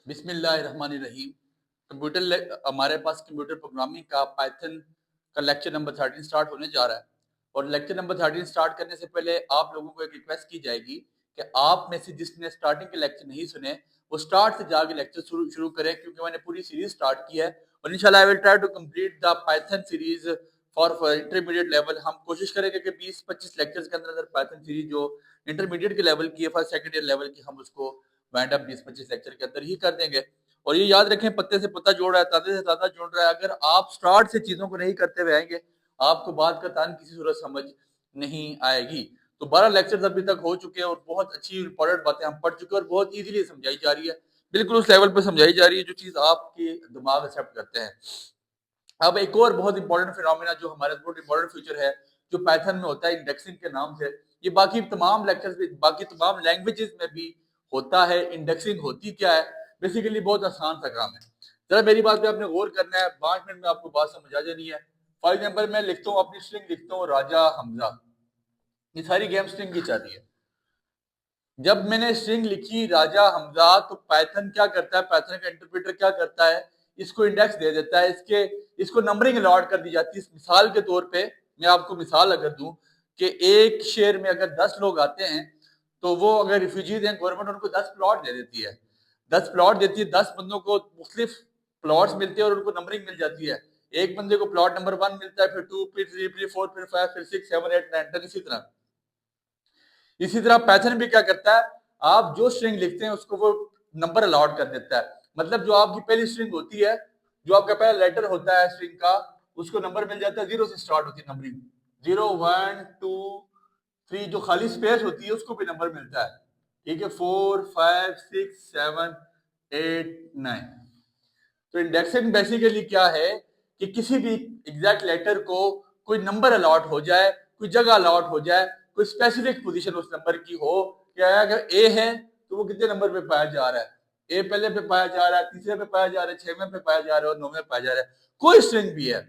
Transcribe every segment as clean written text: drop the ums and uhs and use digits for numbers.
बिस्मिल्लाहिर्रहमानिर्रहीम। हमारे पास computer programming का पाइथन का लेक्चर नंबर 13 स्टार्ट होने जा रहा है। और लेक्चर नंबर 13 स्टार्ट करने से पहले आप लोगों को एक रिक्वेस्ट की जाएगी कि आप में से जिसने स्टार्टिंग के लेक्चर नहीं सुने वो स्टार्ट से जाके लेक्चर शुरू करें, क्योंकि मैंने पूरी सीरीज स्टार्ट की है और इंशाल्लाह I will try to complete the Python series for intermediate level. हम कोशिश करेंगे कि 20-25 लेक्चर्स के अंदर पाइथन सीरीज जो इंटरमीडिएट के लेवल की है, फर्स्ट सेकंड ईयर लेवल की, हम उसको वाइंड अप 20-25 लेक्चर के अंदर ही कर देंगे। और ये याद रखें, पत्ते से पत्ता जोड़ रहा है, ताजे से ताजा जोड़ रहा है। अगर आप स्टार्ट से चीजों को नहीं करते हुए आएंगे, आपको बात का तान किसी सूरत समझ नहीं आएगी। तो 12 लेक्चर्स अभी तक हो चुके हैं और बहुत अच्छी इंपॉर्टेंट बातें हम पढ़ चुके हैं और बहुत इजीली समझाई जा रही है, बिल्कुल उस लेवल पर समझाई जा रही है जो चीज आपके दिमाग एक्सेप्ट करते हैं। अब एक और बहुत इंपॉर्टेंट फिनोमेना जो हमारे बहुत इंपॉर्टेंट फीचर है जो पाइथन में होता है, इंडेक्सिंग के नाम से, ये बाकी तमाम लेक्चर्स में, बाकी तमाम लैंग्वेजेस में भी होता है। इंडेक्सिंग होती क्या है? बेसिकली बहुत आसान सा काम है। जरा मेरी बात पे आपने गौर करना है, 5 मिनट में आपको बात समझ आ जानी है। फॉर एग्जाम्पल मैं लिखता हूँ, अपनी स्ट्रिंग लिखता हूँ राजा हमजा। ये सारी गेम स्ट्रिंग की चल रही है। जब मैंने स्ट्रिंग लिखी राजा हमजा, तो पाइथन क्या करता है, पाइथन का इंटरप्रेटर क्या करता है, इसको इंडेक्स दे देता है, इसको नंबरिंग अलॉट कर दी जाती है। मिसाल के तौर पे मैं आपको मिसाल अगर दूं कि एक शहर में अगर 10 लोग आते हैं, तो वो अगर रिफ्यूजीज हैं, गवर्नमेंट उनको 10 प्लॉट दे देती है। 10 प्लॉट देती है, 10 बंदों को मुख्तलिफ प्लॉट्स मिलते हैं और उनको नंबरिंग मिल जाती है। एक बंदे को प्लॉट नंबर 1 मिलता है, फिर 2, फिर 3, फिर 4, फिर 5, फिर 6, 7, 8, 9, 10, इसी तरह पैथर्न भी क्या करता है, आप जो स्ट्रिंग लिखते हैं उसको वो नंबर अलॉट कर देता है। मतलब जो आपकी पहली स्ट्रिंग होती है, जो आपका पहला लेटर होता है स्ट्रिंग का, उसको नंबर मिल जाता है, 0 से स्टार्ट होती है नंबरिंग। 0, 1, 2, 3, जो खाली स्पेस होती है उसको भी नंबर मिलता है। ठीक है, 4, 5, 6, 7, 8, 9। तो इंडेक्सिंग बेसिकली क्या है कि किसी भी एग्जैक्ट लेटर को कोई नंबर अलॉट हो जाए, कोई जगह अलॉट हो जाए, कोई स्पेसिफिक पोजीशन उस नंबर की हो। क्या है, अगर ए है तो वो कितने नंबर पे पाया जा रहा है, ए पहले पे पाया जा रहा है, तीसरे पे पाया जा रहा है, 6वें पे पाया जा रहा है और 9वें पे पाया जा रहा है। कोई स्ट्रिंग भी है,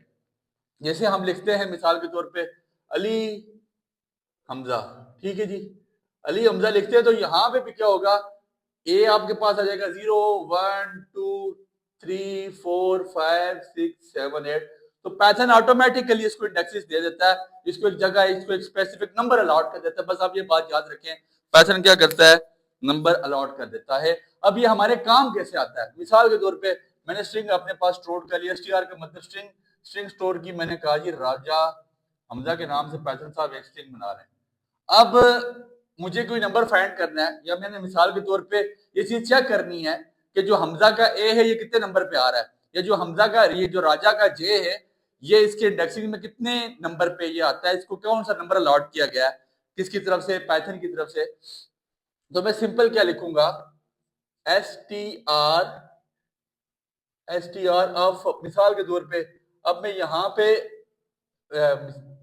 जैसे हम लिखते हैं मिसाल के तौर पे अली हमजा। ठीक है जी, अली हमजा लिखते हैं, तो यहाँ पे भी क्या होगा, ए आपके पास आ जाएगा 0, 1, 2, 3, 4, 5, 6, 7, 8। तो पाइथन ऑटोमेटिकली इसको इंडेक्सेस दे देता है, इसको एक जगह, इसको एक स्पेसिफिक नंबर अलॉट कर देता है। बस आप ये बात याद रखें, पाइथन क्या करता है, नंबर अलॉट कर देता है। अब ये हमारे काम कैसे आता है, मिसाल के तौर पे मैंने स्ट्रिंग अपने पास स्टोर कर लिया, str का मतलब स्ट्रिंग स्टोर की। मैंने कहा जी राजा हमजा के नाम से पाइथन साहब एक स्ट्रिंग बना रहे हैं। अब मुझे कोई नंबर फाइंड करना है, या मैंने मिसाल के तौर पे ये चीज चेक करनी है कि जो हमजा का ए है ये कितने नंबर पे आ रहा है, या जो हमजा का, ये जो राजा का जे है, ये इसके इंडेक्सिंग में कितने नंबर पे ये आता है, इसको कौन सा नंबर अलॉट किया गया है, किसकी तरफ से, पाइथन की तरफ से। तो मैं सिंपल क्या लिखूंगा, एस टी आर ऑफ, मिसाल के तौर पे अब मैं यहाँ पे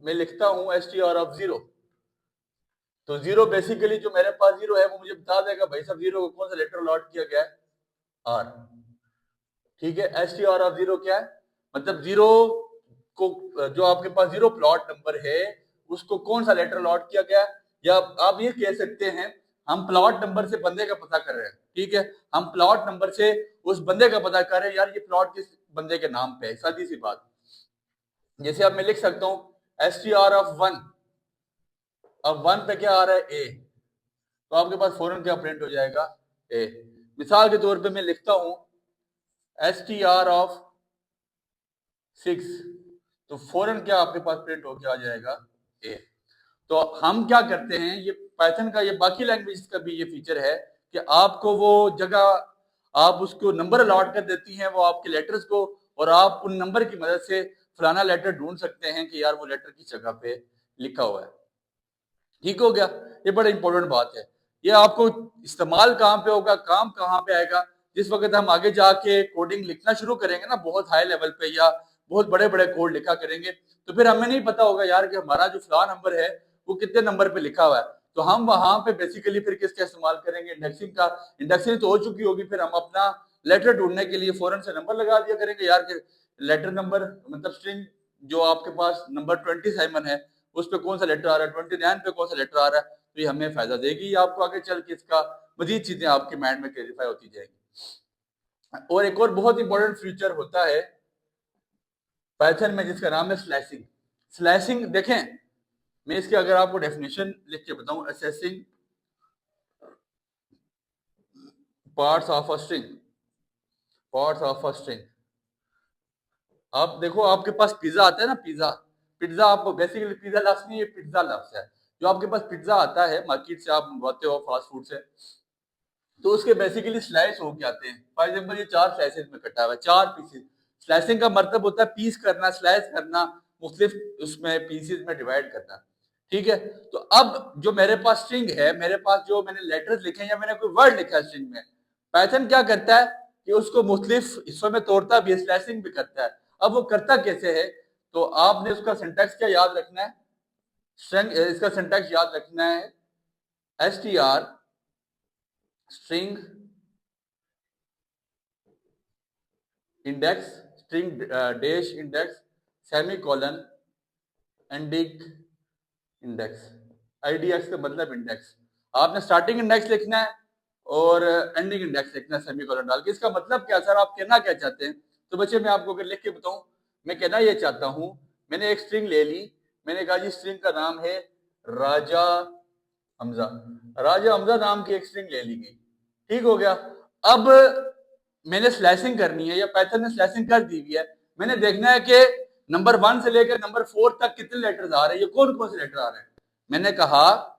मैं लिखता हूँ एस टी आर ऑफ 0। तो 0 बेसिकली जो मेरे पास 0 है वो मुझे बता देगा भाई साहब 0 को कौन सा लेटर अलॉट किया गया है, आर। ठीक है, एस टी आर ऑफ 0 क्या है, मतलब 0 को, जो आपके पास 0 प्लॉट नंबर है उसको कौन सा लेटर अलॉट किया गया है। या आप ये कह सकते हैं, हम प्लॉट नंबर से बंदे का पता कर रहे हैं। ठीक है, हम प्लॉट नंबर से उस बंदे का पता कर रहे हैं, यार ये प्लॉट किस बंदे के नाम पे है, सीधी सी बात। जैसे अब मैं लिख सकता हूँ एस टी आर ऑफ 1। अब 1 पे क्या आ रहा है, ए, तो आपके पास फौरन क्या प्रिंट हो जाएगा, ए। मिसाल के तौर पे मैं लिखता हूं एस टी आर ऑफ 6, तो फौरन क्या आपके पास प्रिंट होकर आ जाएगा, ए। तो हम क्या करते हैं, ये पाइथन का, ये बाकी लैंग्वेज का भी ये फीचर है कि आपको वो जगह, आप उसको नंबर अलॉट कर देती हैं वो आपके लेटर्स को, और आप उन नंबर की मदद से फलाना लेटर ढूंढ सकते हैं कि यार वो लेटर किस जगह पे लिखा हुआ है। ठीक हो गया, ये बड़ा इंपॉर्टेंट बात है। ये आपको इस्तेमाल कहाँ पे होगा, काम कहाँ पे आएगा, जिस वक्त हम आगे जाके कोडिंग लिखना शुरू करेंगे ना, बहुत हाई लेवल पे या बहुत बड़े बड़े कोड लिखा करेंगे, तो फिर हमें नहीं पता होगा यार कि हमारा जो फलां नंबर है वो कितने नंबर पे लिखा हुआ है। तो हम वहां पे बेसिकली फिर किसका इस्तेमाल करेंगे, इंडेक्सिंग का। इंडेक्सिंग तो हो चुकी होगी, फिर हम अपना लेटर ढूंढने के लिए फौरन से नंबर लगा दिया करेंगे यार कि लेटर नंबर, मतलब स्ट्रिंग जो आपके पास नंबर 27 है उस पे कौन सा लेटर आ रहा है, 29 पे कौन सा लेटर आ रहा है। तो ये हमें फायदा देगी, आपको आगे चल के इसका मजीद चीजें आपके माइंड में क्लेरिफाई होती जाएंगी। और एक और बहुत इंपॉर्टेंट फीचर होता है पाइथन में जिसका नाम है स्लैशिंग। स्लैशिंग देखें, मैं इसकी अगर आपको डेफिनेशन लिख के बताऊं, assessing parts of a string, parts of a string. आप देखो आपके पास पिज्जा आता है ना, पिज्जा, पिज्जा आप बेसिकली पिज्जा लफ्ज नहीं, ये पिज्जा लफ्ज है। जो आपके पास पिज्जा आता है मार्केट से, आप मंगवाते हो फास्ट फूड से, तो उसके बेसिकली स्लाइस हो के आते हैं। फॉर एग्जांपल ये 4 स्लाइसेस में कटा हुआ है, 4 पीसेस। स्लाइसिंग का मतलब होता है पीस करना, स्लाइस करना, मुख्तलिफ उसमें पीसेस में डिवाइड करना। ठीक है, तो अब जो मेरे पास स्ट्रिंग है, मेरे पास जो मैंने लेटर्स लिखे हैं या मैंने कोई वर्ड लिखा है स्ट्रिंग में, पाइथन क्या करता है कि उसको मुख्तलिफ हिस्सों में तोड़ता भी है, स्लाइसिंग भी करता है। अब वो करता कैसे है, तो आपने उसका सिंटैक्स क्या याद रखना है, स्ट्रिंग इसका सिंटैक्स याद रखना है, str string index, string dash index, semicolon, ending index. IDX का मतलब इंडेक्स। आपने स्टार्टिंग इंडेक्स लिखना है और एंडिंग इंडेक्स लिखना है सेमीकोलन डाल के। इसका मतलब क्या सर, आप कहना क्या चाहते हैं? तो बच्चे मैं आपको अगर लिख के बताऊं, मैं कहना ये चाहता हूं, मैंने एक स्ट्रिंग ले ली, मैंने कहा जी स्ट्रिंग का नाम है राजा हमजा, राजा हमजा नाम की एक स्ट्रिंग ले ली गई। ठीक हो गया। अब मैंने स्लैशिंग करनी है या पाइथन ने स्लैशिंग कर दी हुई है, मैंने देखना है कि नंबर 1 से लेकर नंबर 4 तक कितने लेटर्स आ रहे हैं, ये कौन कौन से लेटर आ रहे हैं। मैंने कहा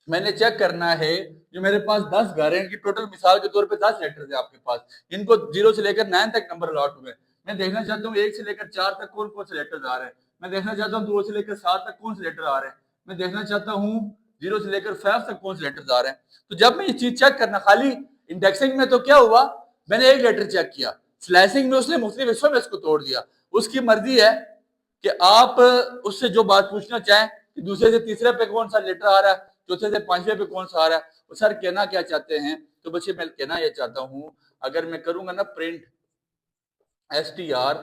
मैंने चेक करना है, जो मेरे पास 10 घर हैं कि टोटल मिसाल के तौर पे 10 लेटर्स है आपके पास, इनको 0 से लेकर 9 तक नंबर अलॉट हुए। मैं देखना चाहता हूँ 1 से लेकर 4 तक कौन कौन से लेटर्स आ रहे हैं। मैं देखना चाहता हूँ 2 से लेकर 7 तक कौन से लेटर आ रहे हैं। मैं देखना चाहता हूँ 0 से लेकर 5 तक कौन से लेटर्स आ रहे हैं। तो जब मैं ये चीज चेक करना, खाली इंडेक्सिंग में तो क्या हुआ, मैंने एक लेटर चेक किया, स्लाइसिंग में उसने मुख्तलिफ हिस्सों में इसको तोड़ दिया। उसकी मर्जी है कि आप उससे जो बात पूछना चाहें कि दूसरे से तीसरे पे कौन सा लेटर आ रहा है, चौथे से पांचवें पे कौन सा आ रहा है, वो सर कहना क्या चाहते हैं। तो बच्चे मैं कहना ये चाहता हूं, अगर मैं करूंगा ना प्रिंट str,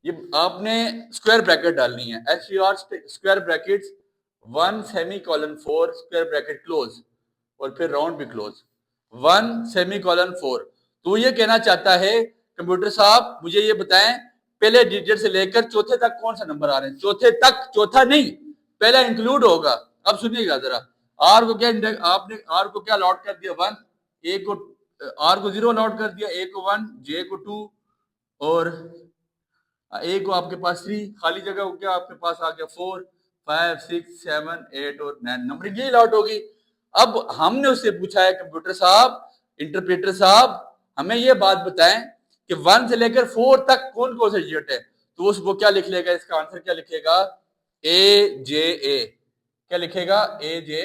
ये आपने स्क्वायर ब्रैकेट डालनी है, str square bracket 1 semicolon 4 square bracket close, और फिर राउंड भी क्लोज, 1 सेमीकोलन 4। तो ये कहना चाहता है कंप्यूटर साहब मुझे ये बताएं पहले डिजिट से लेकर चौथे तक कौन सा नंबर आ रहे हैं। चौथे तक, चौथा नहीं, पहला इंक्लूड होगा। अब सुनिएगा जरा, आर को क्या आपने आर को क्या अलॉट कर दिया 1, ए को आर को 0 अलॉट कर दिया, ए को 1, जे को 2, और ए को आपके पास 3, खाली जगह को क्या आपके पास आ गया 4, 5, 6, 7, 8 और 9, नंबरिंग ये अलॉट होगी। अब हमने उससे पूछा है कंप्यूटर साहब, इंटरप्रेटर साहब, हमें ये बात बताएं कि 1 से लेकर 4 तक कौन कौन से डिजिट है। तो उसको क्या लिख लेगा, इसका आंसर क्या लिखेगा, ए जे ए। क्या लिखेगा, ए जे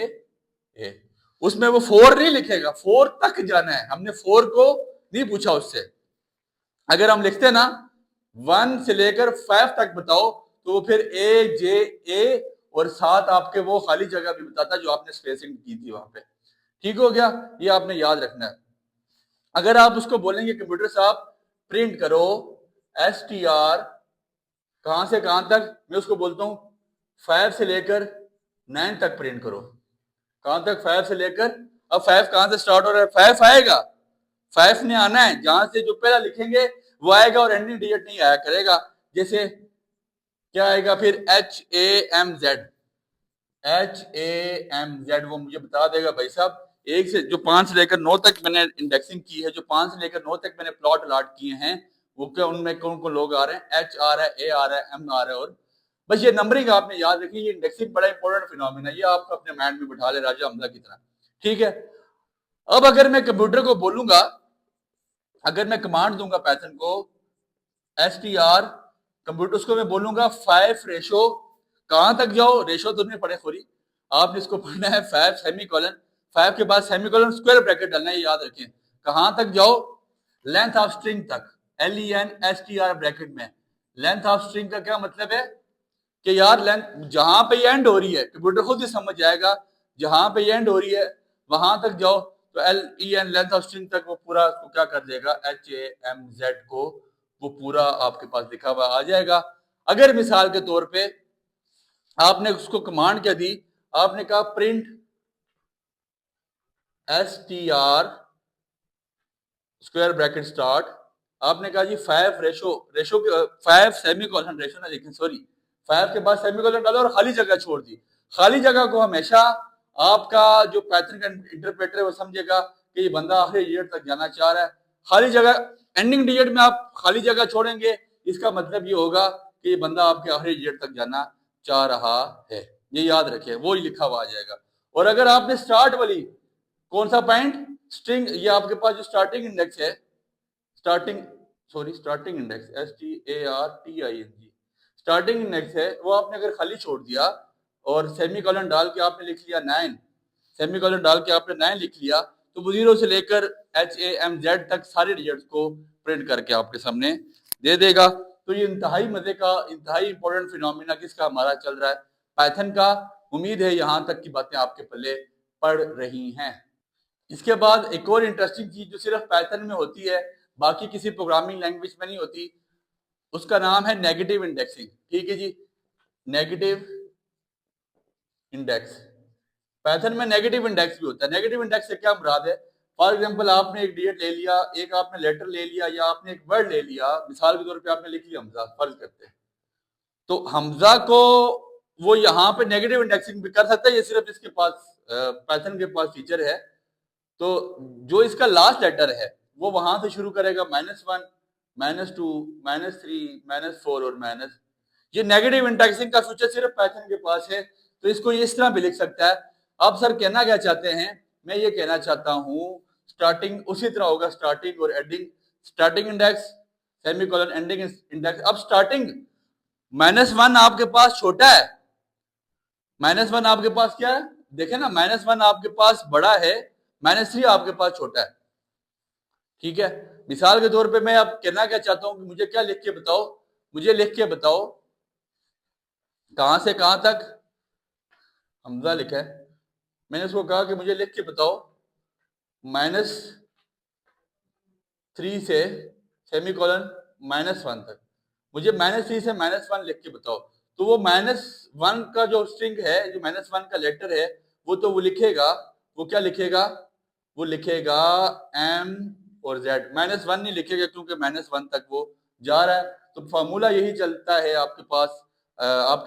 ए। उसमें वो 4 नहीं लिखेगा, 4 तक जाना है, हमने 4 को नहीं पूछा उससे। अगर हम लिखते ना 1 से लेकर 5 तक बताओ, तो वो फिर ए जे ए और साथ आपके वो खाली जगह भी बताता जो आपने स्पेसिंग की थी वहां पे। ठीक हो गया, ये आपने याद रखना है। अगर आप उसको बोलेंगे कंप्यूटर साहब प्रिंट करो str कहां से कहां तक, मैं उसको बोलता हूं 5 से लेकर 9 तक प्रिंट करो। कहां तक, 5 से लेकर, अब 5 कहां से स्टार्ट हो रहा है, 5 आएगा, 5 ने आना है, जहां से जो पहला लिखेंगे वो आएगा और एंडिंग डिजिट नहीं आया करेगा। जैसे क्या आएगा फिर HAMZ, HAMZ वो मुझे बता देगा भाई साहब। एक से जो 5 से लेकर 9 तक मैंने इंडेक्सिंग की है, जो 5 से लेकर 9 तक मैंने प्लॉट अलॉट किए हैं, वो क्या उनमें कौन कौन लोग आ रहे हैं, H आ रहा है, A आ रहा है, M आ रहा है। और बस ये नंबरिंग आपने याद रखी, ये इंडेक्सिंग बड़ा इंपॉर्टेंट फिनोमिना है, ये आप अपने माइंड में बिठा ले राजा हमजा की तरह। ठीक है, अब अगर मैं कंप्यूटर को बोलूंगा, अगर मैं कमांड दूंगा पाइथन को str कंप्यूटर, उसको मैं बोलूंगा 5 रेशो, कहां तक जाओ, रेशो तो नहीं पढ़े खोरी, आपने इसको पढ़ना है 5 सेमीकोलन, 5 के बाद सेमीकोलन स्क्वायर ब्रैकेट डालना है, याद रखें। कहां तक जाओ, लेंथ ऑफ स्ट्रिंग तक, LENTHR ब्रैकेट में। लेंथ ऑफ स्ट्रिंग का क्या मतलब है कि यार लेंथ जहां पे एंड हो रही है, कंप्यूटर खुद ही समझ जाएगा, जहां पे एंड हो रही है वहां तक जाओ। तो LEN लेंथ ऑफ स्ट्रिंग तक वो पूरा उसको क्या कर देगा, HAMZ को वो पूरा आपके पास लिखा हुआ आ जाएगा। अगर मिसाल के तौर पे आपने उसको कमांड क्या दी, आपने कहा print str square bracket start, आपने कहा जी 5 रेशो 5 सेमीकोलन रेशो ना लिखें, सॉरी 5 के बाद सेमीकोलन डाला और खाली जगह छोड़ दी। खाली जगह को हमेशा आपका जो पैटर्न का इंटरप्रेटर है वो समझेगा कि ये बंदा आखिरी डिजिट तक जाना चाह रहा है। खाली जगह एंडिंग डिजिट में आप खाली जगह छोड़ेंगे, इसका मतलब ये होगा कि ये बंदा आपके आखिरी डिजिट तक जाना चाह रहा है। ये याद रखें, वो ही लिखा हुआ आ जाएगा। और अगर आपने स्टार्ट वाली कौन सा पॉइंट स्ट्रिंग, ये आपके पास जो स्टार्टिंग इंडेक्स है, starting index STARTING starting index है, वो आपने अगर खाली छोड़ दिया और सेमीकोलन डाल के आपने लिख लिया 9, सेमीकोलन डाल के आपने 9 लिख लिया, तो वो 0 से लेकर HAMZ तक सारे डिजिट्स को प्रिंट करके आपके सामने दे देगा। तो ये इंतहाई मजे का, इंतहाई इंपॉर्टेंट फिनोमिना किसका हमारा चल रहा है, पाइथन का। उम्मीद है यहां तक की बातें आपके पल्ले पड़ रही हैं। इसके बाद एक और इंटरेस्टिंग चीज जो सिर्फ पाइथन में होती है, बाकी किसी प्रोग्रामिंग लैंग्वेज में नहीं होती, उसका नाम है नेगेटिव इंडेक्सिंग। ठीक है जी, नेगेटिव इंडेक्स। पाइथन में नेगेटिव इंडेक्स भी होता है। नेगेटिव इंडेक्स से क्या मुराद है, फॉर एग्जांपल आपने एक डिजिट ले लिया, एक आपने लेटर ले लिया, या आपने एक वर्ड ले लिया, मिसाल के तौर पे आपने लिख लिया हमजा, फर्ज करते हैं, तो हमजा को वो यहाँ पे नेगेटिव इंडेक्सिंग भी कर सकता है, ये सिर्फ इसके पास पाइथन के पास फीचर है। तो जो इसका लास्ट लेटर है वो वहां से शुरू करेगा -1, -2, -3, -4 और माइनस। ये नेगेटिव इंडेक्सिंग का फीचर सिर्फ पाइथन के पास है। तो इसको ये इस तरह भी लिख सकता है। अब सर कहना क्या चाहते हैं, मैं ये कहना चाहता हूं स्टार्टिंग उसी तरह होगा, स्टार्टिंग और ending, starting index semicolon ending index. अब स्टार्टिंग -1 आपके पास छोटा है, -1 आपके पास क्या है, देखे ना, -1 आपके पास बड़ा है, -3 आपके पास छोटा है। ठीक है, मिसाल के तौर पे मैं अब कहना क्या चाहता हूं कि मुझे क्या लिख के बताओ, मुझे लिख के बताओ कहां से कहां तक हमजा लिखा है। मैंने उसको कहा कि मुझे लिख के बताओ -3 से सेमीकोलन -1 तक, मुझे -3 से -1 लिख के बताओ। तो वो -1 का जो स्ट्रिंग है, जो -1 का लेटर है, वो तो वो लिखेगा, वो क्या लिखेगा, वो लिखेगा M और Z, -1 नहीं लिखेगा क्योंकि -1 तक वो जा रहा है। तो फॉर्मूला यही चलता है आपके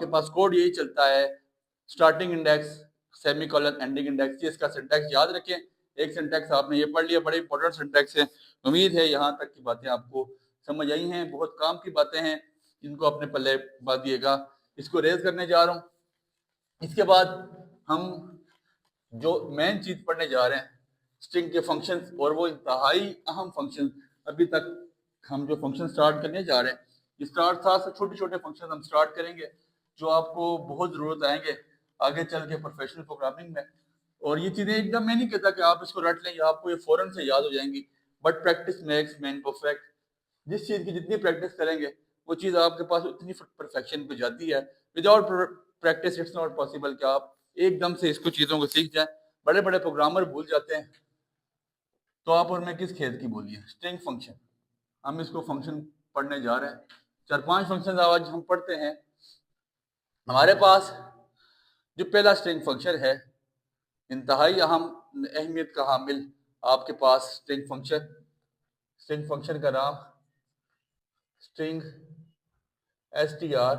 पास कोड यही चलता है, starting index semicolon ending index. इसका सिंटैक्स याद रखें। एक सिंटैक्स आपने ये पढ़ लिया, बड़े इंपॉर्टेंट सिंटैक्स है। उम्मीद है यहाँ तक की बातें आपको समझ आई हैं, बहुत काम की बातें हैं जिनको अपने पल्ले बांध दिएगा। इसको रेज करने जा रहा हूँ। इसके बाद हम जो मेन चीज पढ़ने जा रहे हैं, स्ट्रिंग के फंक्शंस, और वो इंतहाई अहम फंक्शन। अभी तक हम जो फंक्शन स्टार्ट करने जा रहे हैं, स्टार्ट था से छोटे छोटे फंक्शन हम स्टार्ट करेंगे जो आपको बहुत जरूरत आएंगे आगे चल के प्रोफेशनल प्रोग्रामिंग में। और ये चीजें एकदम, मैं नहीं कहता कि आप इसको रट लें या आपको ये फौरन से याद हो जाएंगी, but practice makes man perfect. जिस चीज की जितनी प्रैक्टिस करेंगे वो चीज आपके पास उतनी परफेक्शन पे जाती है। Without practice it's not possible कि आप एकदम से इसको चीजों को सीख जाएं। बड़े बड़े प्रोग्रामर भूल जाते हैं, तो आप और मैं किस खेत की बोलिए। स्ट्रिंग फंक्शन, हम इसको फंक्शन पढ़ने जा रहे हैं। 4-5 फंक्शन आज हम पढ़ते हैं। हमारे पास जो पहला स्ट्रिंग फंक्शन है, इंतहाई अहम अहमियत का हामिल आपके पास स्ट्रिंग फंक्शन का नाम स्ट्रिंग str,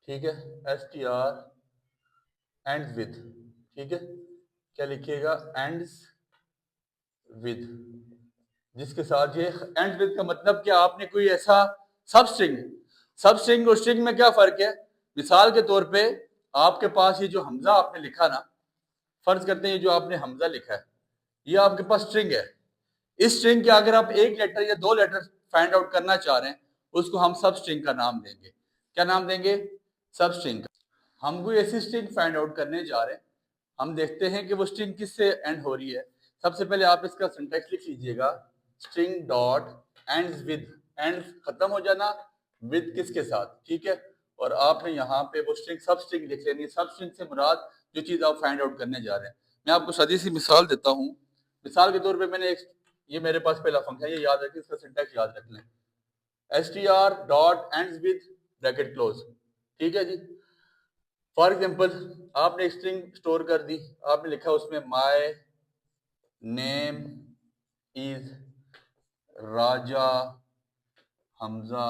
ठीक है, str एंड विद, ठीक है, क्या लिखिएगा, एंड्स विद, जिसके साथ ये एंड विद का मतलब क्या, आपने कोई ऐसा सब स्ट्रिंग और स्ट्रिंग में क्या फर्क है। मिसाल के तौर पे आपके पास ये जो हमजा आपने लिखा ना, फर्ज करते हैं ये जो आपने हमजा लिखा है, ये आपके पास स्ट्रिंग है। इस स्ट्रिंग के अगर आप एक लेटर या 2 लेटर फाइंड आउट करना चाह रहे हैं, उसको हम सब स्ट्रिंग का नाम देंगे। क्या नाम देंगे, सब स्ट्रिंग। हम कोई ऐसी स्ट्रिंग फाइंड आउट करने जा रहे हैं, हम देखते हैं कि वो स्ट्रिंग किससे एंड हो रही है। सबसे पहले आप इसका सिंटैक्स लिख लीजिएगा, string dot ends with, and खत्म हो जाना, विद किसके साथ, ठीक है। और आपने यहाँ पे वो स्ट्रिंग सब स्ट्रिंग लिख लेनी है। सब स्ट्रिंग से मुराद जो चीज आप फाइंड आउट करने जा रहे हैं। मैं आपको सदी सी मिसाल देता हूँ। मिसाल के तौर पे मैंने ये मेरे पास पहला फंक्शन है, ये याद रखें, इसका सिंटैक्स याद रख लें, str dot ends with bracket close, ठीक है जी। फॉर एग्जाम्पल आपने स्ट्रिंग स्टोर कर दी, आपने लिखा उसमें माय नेम इज राजा हमजा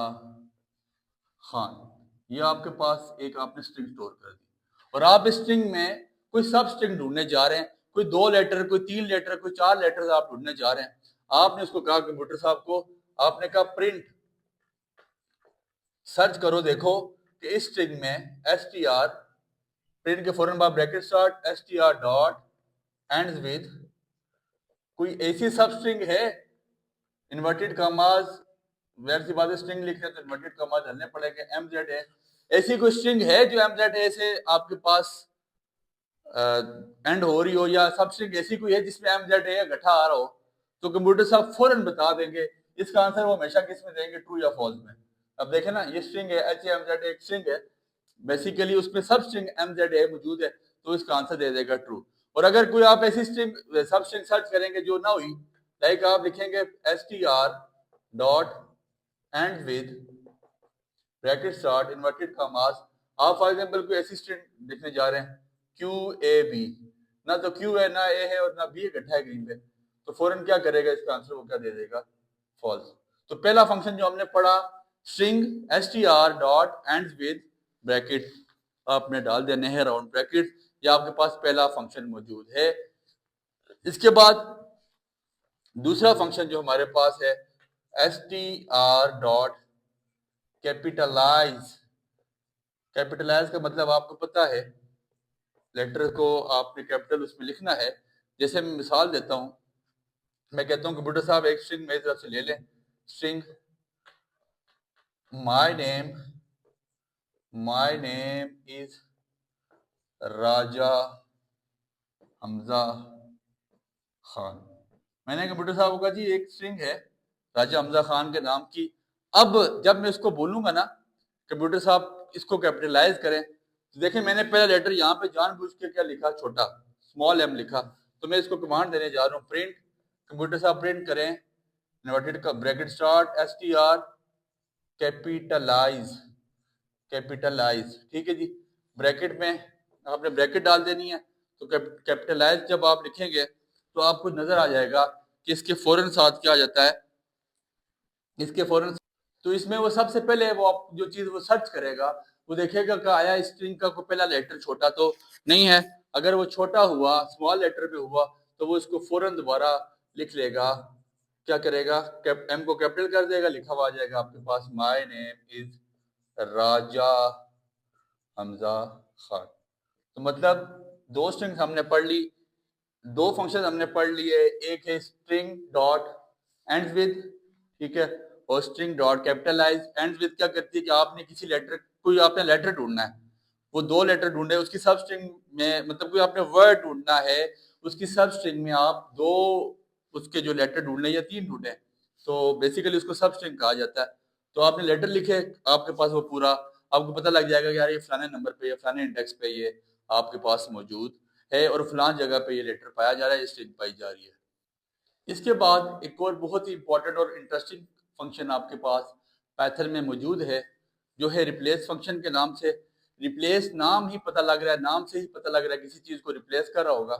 खान। ये आपके पास एक आपने स्ट्रिंग स्टोर कर दी और आप इस स्ट्रिंग में कोई सब स्ट्रिंग ढूंढने जा रहे हैं, कोई 2 लेटर, कोई 3 लेटर, कोई 4 लेटर आप ढूंढने जा रहे हैं। आपने उसको कहा कंप्यूटर साहब को, आपने कहा प्रिंट सर्च करो, देखो कि इस स्ट्रिंग में str, प्रिंट के फौरन बाद bracket start str dot ends with कोई ऐसी सब स्ट्रिंग है, इन्वर्टेड कॉमास, वैसे सी बात है स्ट्रिंग लिख रहे हैं तो इन्वर्टेड कॉमास डालने पड़ेंगे, mz है, ऐसी कोई स्ट्रिंग है जो mz है से आपके पास एंड हो रही हो, या सब स्ट्रिंग ऐसी कोई है जिसमें mz है या गठा आ रहा हो, तो कंप्यूटर साहब फौरन बता देंगे। इसका आंसर वो हमेशा किस में देंगे, ट्रू या फॉल्स में। अब देखें ना, ये स्ट्रिंग है HMZ एक स्ट्रिंग है, बेसिकली उसमें सब स्ट्रिंग mz है मौजूद है, तो इसका आंसर दे देगा ट्रू। और अगर कोई आप ऐसी स्ट्रिंग सब स्ट्रिंग सर्च करेंगे जो ना हुई, लाइक आप लिखेंगे str dot and with bracket start inverted commas, आप फॉर एग्जांपल कोई ऐसी स्ट्रिंग लिखने जा रहे हैं QAB, ना तो Q है ना A है और ना B इकट्ठा है ग्रीन पे, तो फौरन क्या करेगा, इसका आंसर वो क्या दे देगा, फॉल्स। तो पहला फंक्शन जो हमने पढ़ा, string str dot ends with bracket आपने डाल देने हैं राउंड ब्रैकेट, ये आपके पास पहला फंक्शन मौजूद है। इसके बाद दूसरा फंक्शन जो हमारे पास है str डॉट कैपिटलाइज। कैपिटलाइज का मतलब आपको पता है, लेटर को आपने कैपिटल उसमें लिखना है। जैसे मैं मिसाल देता हूं, मैं कहता हूं कंप्यूटर साहब एक स्ट्रिंग मेरी तरफ से ले लें, स्ट्रिंग माय नेम इज राजा हमजा खान। मैंने कंप्यूटर साहब को कहा जी एक स्ट्रिंग है राजा हमजा खान के नाम की। अब जब मैं उसको बोलूंगा ना कंप्यूटर साहब इसको कैपिटलाइज करें, तो देखें मैंने पहला लेटर यहाँ पे जानबूझ के क्या लिखा, छोटा स्मॉल m लिखा। तो मैं इसको कमांड देने जा रहा हूँ, प्रिंट, कंप्यूटर साहब प्रिंट करें इन्वर्टेड का ब्रैकेट स्टार्ट str कैपिटलाइज, ठीक है जी। ब्रैकेट में आपने ब्रैकेट डाल देनी है, तो कैपिटलाइज जब आप लिखेंगे तो आपको नजर आ जाएगा कि इसके फौरन साथ क्या आ जाता है, इसके फौरन, तो इसमें वो सबसे पहले वो आप जो चीज वो सर्च करेगा वो देखेगा कि आया स्ट्रिंग का कोई पहला लेटर छोटा तो नहीं है। अगर वो छोटा हुआ, स्मॉल लेटर पे हुआ, तो वो इसको फौरन दोबारा लिख लेगा। क्या करेगा, एम को कैपिटल कर देगा, लिखा हुआ आ जाएगा आपके पास माय नेम इज राजा हमजा खान। तो मतलब दो स्ट्रिंग हमने पढ़ ली, दो फंक्शन हमने पढ़ लिए, एक है स्ट्रिंग डॉट एंड्स विद, ठीक है, और string dot capitalize. Ends with क्या करती है कि आपने किसी लेटर, कोई आपने लेटर ढूंढना है, वो 2 लेटर ढूंढे, उसकी सब स्ट्रिंग में, मतलब कोई आपने वर्ड ढूंढना है, उसकी सब स्ट्रिंग में आप 2 उसके जो लेटर ढूंढने या 3 ढूंढे, तो बेसिकली उसको सब स्ट्रिंग कहा जाता है। तो आपने लेटर लिखे, आपके पास वो पूरा आपको पता लग जाएगा कि यार ये फलाने नंबर पे या फलाने इंडेक्स पे ये आपके पास मौजूद है और फलान जगह पे ये लेटर पाया जा रहा है, ये स्ट्रिंग पाई जा रही है। इसके बाद एक और बहुत ही इंपॉर्टेंट और इंटरेस्टिंग फंक्शन आपके पास पाइथन में मौजूद है, जो है रिप्लेस फंक्शन के नाम से। रिप्लेस नाम ही पता लग रहा है, नाम से ही पता लग रहा है किसी चीज को रिप्लेस कर रहा होगा।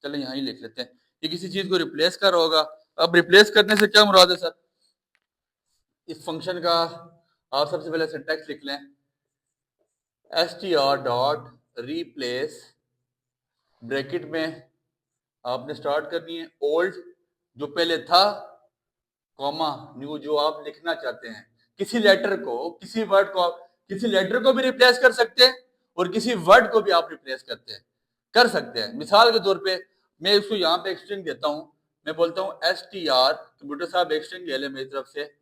चलो यहाँ ही लिख लेते हैं, ये किसी चीज को रिप्लेस कर रहा होगा। अब रिप्लेस करने से क्या मुराद है सर, इस फंक्शन का आप सबसे पहले सिंटैक्स लिख लें, str डॉट रिप्लेस, ब्रैकेट में आपने स्टार्ट करनी है ओल्ड जो पहले था, कॉमा न्यू जो आप लिखना चाहते हैं। किसी लेटर को, किसी वर्ड को, किसी लेटर को भी रिप्लेस कर सकते हैं और किसी वर्ड को भी आप रिप्लेस कर सकते हैं। मिसाल के तौर पे मैं इसको यहाँ पे एक स्ट्रिंग देता हूँ, मैं बोलता हूँ str, कंप्यूटर साहब एक स्ट्रिंग ले ले मेरी तरफ से,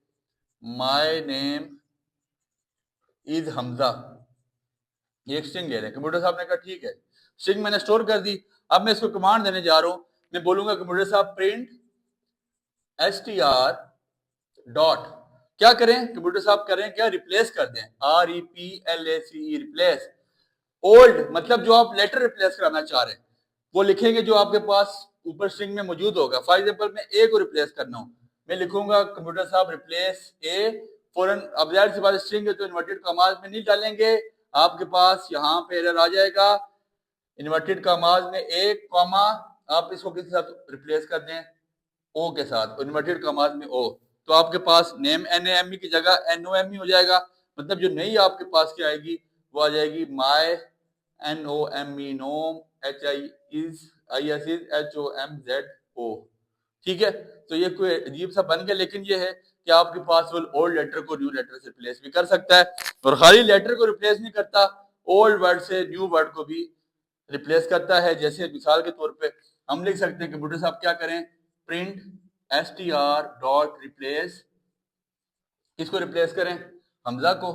माय नेम इज हमजा, ये एक स्ट्रिंग ले रहे हैं। कंप्यूटर साहब ने कहा ठीक है, स्ट्रिंग मैंने स्टोर कर दी। अब मैं इसको कमांड देने जा रहा हूँ, मैं बोलूंगा कंप्यूटर साहब प्रिंट str डॉट, क्या करें कंप्यूटर साहब करें क्या, रिप्लेस कर दें, REPLACE, रिप्लेस। ओल्ड मतलब जो आप लेटर रिप्लेस कराना चाह रहे हैं वो लिखेंगे जो आपके पास ऊपर स्ट्रिंग में मौजूद होगा। फॉर एग्जांपल मैं ए को रिप्लेस करना हूं, मैं लिखूंगा कंप्यूटर साहब रिप्लेस ए, फौरन अब जाहिर सी बात स्ट्रिंग है तो इन्वर्टेड कॉमास में नहीं डालेंगे, आपके पास यहाँ पे एरर आ जाएगा, इन्वर्टेड कॉमास में एक कॉमा, आप इसको किसी साथ रिप्लेस कर दें ओ के साथ, इन्वर्टेड कॉमास में ओ, तो आपके पास नेम NAME की जगह NOME हो जाएगा। मतलब जो नई आपके पास क्या आएगी वो आ जाएगी माय NOME, नोम, HISHOMZO। ठीक है, तो ये कोई अजीब सा बन गया, लेकिन ये है कि आपके पास वो ओल्ड लेटर को न्यू लेटर से रिप्लेस भी कर सकता है, और खाली लेटर को रिप्लेस नहीं करता, ओल्ड वर्ड से न्यू वर्ड को भी रिप्लेस करता है। जैसे मिसाल के तौर पे हम लिख सकते हैं कंप्यूटर साहब क्या करें, प्रिंट str डॉट रिप्लेस, किसको रिप्लेस करें, हमजा को।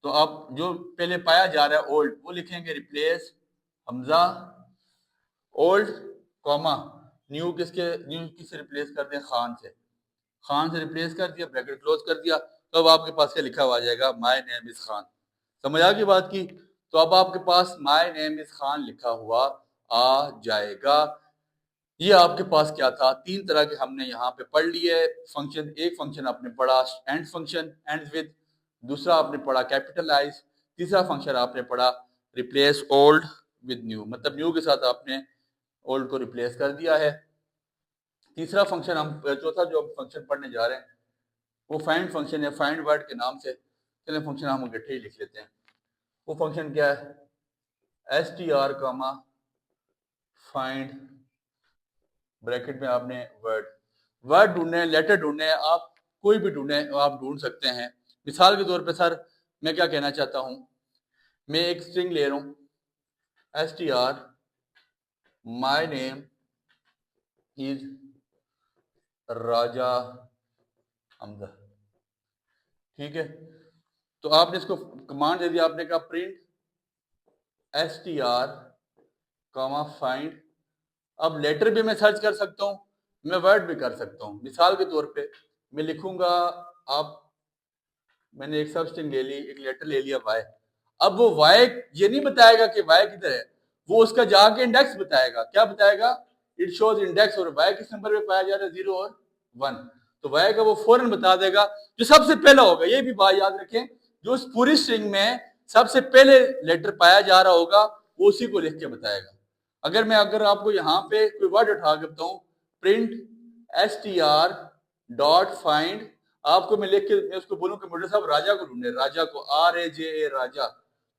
तो आप जो पहले पाया जा रहा है ओल्ड वो लिखेंगे replace Hamza old comma new, किससे रिप्लेस कर दें, खान से, खान से रिप्लेस कर दिया, ब्रैकेट क्लोज कर दिया, तो अब आपके पास क्या लिखा हुआ आ जाएगा, माय नेम इज खान। समझ आ गई बात की। तो अब आपके पास माय नेम इज खान लिखा हुआ आ जाएगा। ये आपके पास क्या था, तीन तरह के हमने यहाँ पे पढ़ लिए फंक्शन। एक फंक्शन आपने पढ़ा एंड फंक्शन, एंड विद, दूसरा आपने पढ़ा कैपिटलाइज, तीसरा फंक्शन आपने पढ़ा रिप्लेस ओल्ड विद न्यू, मतलब न्यू के साथ आपने ओल्ड को रिप्लेस कर दिया है। तीसरा फंक्शन हम, चौथा जो फंक्शन पढ़ने जा रहे हैं वो फाइंड फंक्शन है, फाइंड वर्ड के नाम से। चलिए फंक्शन हम इकट्ठे ही लिख लेते हैं। वो फंक्शन क्या है, str कॉमा फाइंड, ब्रैकेट में आपने वर्ड ढूंढने, लेटर ढूंढने, आप कोई भी ढूंढे आप ढूंढ सकते हैं। मिसाल के तौर पे सर मैं क्या कहना चाहता हूं, मैं एक स्ट्रिंग ले रहा हूं str माय नेम इज राजा हमजा। ठीक है, तो आपने इसको कमांड दे दिया, आपने कहा प्रिंट str कॉमा फाइंड। अब लेटर भी मैं सर्च कर सकता हूँ, मैं वर्ड भी कर सकता हूँ। मिसाल के तौर पे मैं लिखूंगा, आप, मैंने एक सब स्ट्रिंग ले ली, एक लेटर ले लिया वाई। अब वो वाई ये नहीं बताएगा कि वाई किधर है, वो उसका जाके इंडेक्स बताएगा। क्या बताएगा, इट शोज इंडेक्स, और वाई किस नंबर पे पाया जा रहा है, 0 और 1। तो वाई का वो फौरन बता देगा जो सबसे पहला होगा। ये भी बात याद रखें, जो उस पूरी स्ट्रिंग में सबसे पहले लेटर पाया जा रहा होगा वो उसी को लिख के बताएगा। अगर आपको यहाँ पे कोई वर्ड उठा के बताऊं, प्रिंट str डॉट फाइंड, आपको मैं लिख के मैं उसको बोलूं कंप्यूटर साहब राजा को ढूंढे, राजा को, RAJA राजा,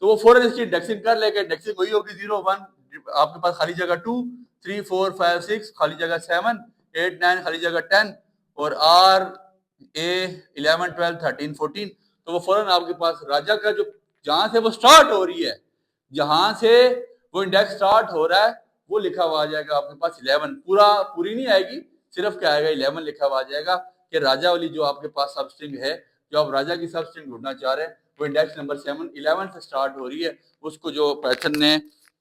तो वो फौरन इसकी इंडेक्सिंग कर लेगा। इंडेक्सिंग वही होगी 0 1, आपके पास खाली जगह 2 3 4 5 6, खाली जगह 7 8 9, खाली जगह 10, और RA 11 12 13 14। तो वो फौरन आपके पास राजा का जो जहां से वो स्टार्ट हो रही है, जहां से वो इंडेक्स स्टार्ट हो रहा है वो लिखा हुआ आ जाएगा आपके पास 11। पूरी नहीं आएगी, सिर्फ क्या आएगा 11 लिखा हुआ आ जाएगा कि राजा वाली जो आपके पास सब स्ट्रिंग है, जो आप राजा की सब स्ट्रिंग ढूंढना चाह रहे हैं, वो इंडेक्स नंबर 7 11 से स्टार्ट हो रही है। उसको जो पाइथन ने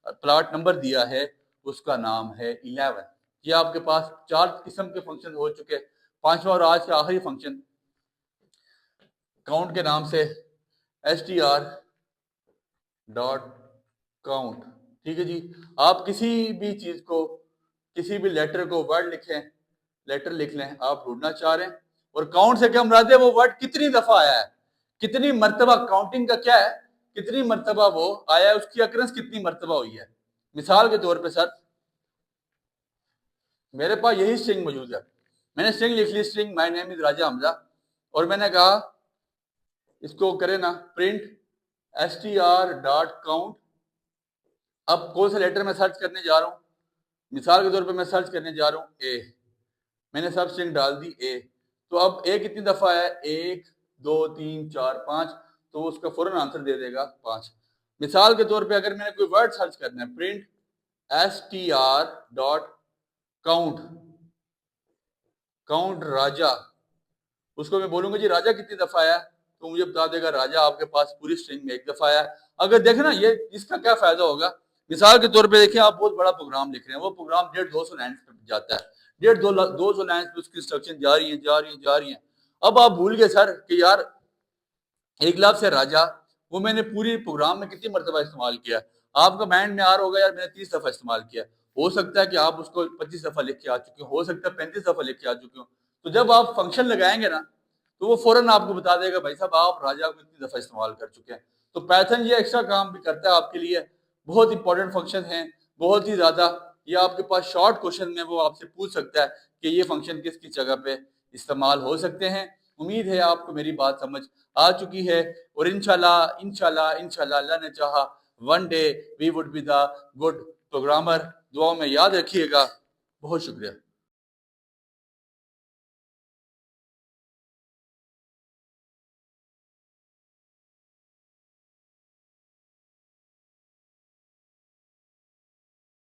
प्लॉट नंबर दिया है उसका नाम है 11। ये आपके पास 4 किस्म के फंक्शन हो चुके। पांचवा और आज का आखिरी फंक्शन काउंट के नाम से, str डॉट काउंट। ठीक है जी, आप किसी भी चीज को, किसी भी लेटर को, वर्ड लिखें, लेटर लिख लें, आप ढूंढना चाह रहे हैं, और काउंट से क्या मुराद है, वो वर्ड कितनी दफा आया है, कितनी मर्तबा, काउंटिंग का क्या है, कितनी मर्तबा वो आया है, उसकी अक्रंस कितनी मर्तबा हुई है। मिसाल के तौर पे सर मेरे पास यही स्ट्रिंग मौजूद है, मैंने स्ट्रिंग लिख ली, स्ट्रिंग माय नेम इज राजा हमजा, और मैंने कहा इसको करे ना प्रिंट str डॉट काउंट। अब कौन सा लेटर मैं सर्च करने जा रहा हूं, मिसाल के तौर पे मैं सर्च करने जा रहा हूं ए, मैंने सब स्ट्रिंग डाल दी ए। तो अब ए कितनी दफा है, 1 2 3 4 5, तो उसका फौरन आंसर दे देगा 5। मिसाल के तौर पे अगर मैंने कोई वर्ड सर्च करना है, print str dot count, count राजा, उसको मैं बोलूंगा जी राजा कितनी दफा आया, तो मुझे बता देगा राजा आपके पास पूरी स्ट्रिंग में 1 दफा आया। अगर देखें ना ये इसका क्या फायदा होगा, मिसाल के तौर पे देखिए आप बहुत बड़ा प्रोग्राम लिख रहे हैं, वो प्रोग्राम 150-200 लाइन पे जाता है, 150-200 लाइन पे उसकी इंस्ट्रक्शन जा रही है। अब आप भूल गए सर कि यार एक लफ्ज है राजा, वो मैंने पूरी प्रोग्राम में कितनी मरतबा इस्तेमाल किया, आपका माइंड में आ रहा होगा यार मैंने 30 दफा इस्तेमाल किया। हो सकता है कि आप उसको 25 दफा लिख के आ चुके हो सकता है 35 दफा लिख के आ चुके हो। तो जब आप फंक्शन लगाएंगे ना तो वो फौरन आपको बता देगा भाई साहब आप राजा को इतनी दफा इस्तेमाल कर चुके हैं। तो पाइथन ये एक्स्ट्रा काम भी करता है आपके लिए, बहुत इंपॉर्टेंट फंक्शन है, बहुत ही ज्यादा। ये आपके पास शॉर्ट क्वेश्चन में वो आपसे पूछ सकता है कि ये फंक्शन किस किस जगह पे इस्तेमाल हो सकते हैं। उम्मीद है आपको मेरी बात समझ आ चुकी है और इंशाल्लाह इंशाल्लाह इंशाल्लाह अल्लाह ने चाहा one day we would be the good programmer. दुआ में याद रखिएगा। बहुत शुक्रिया।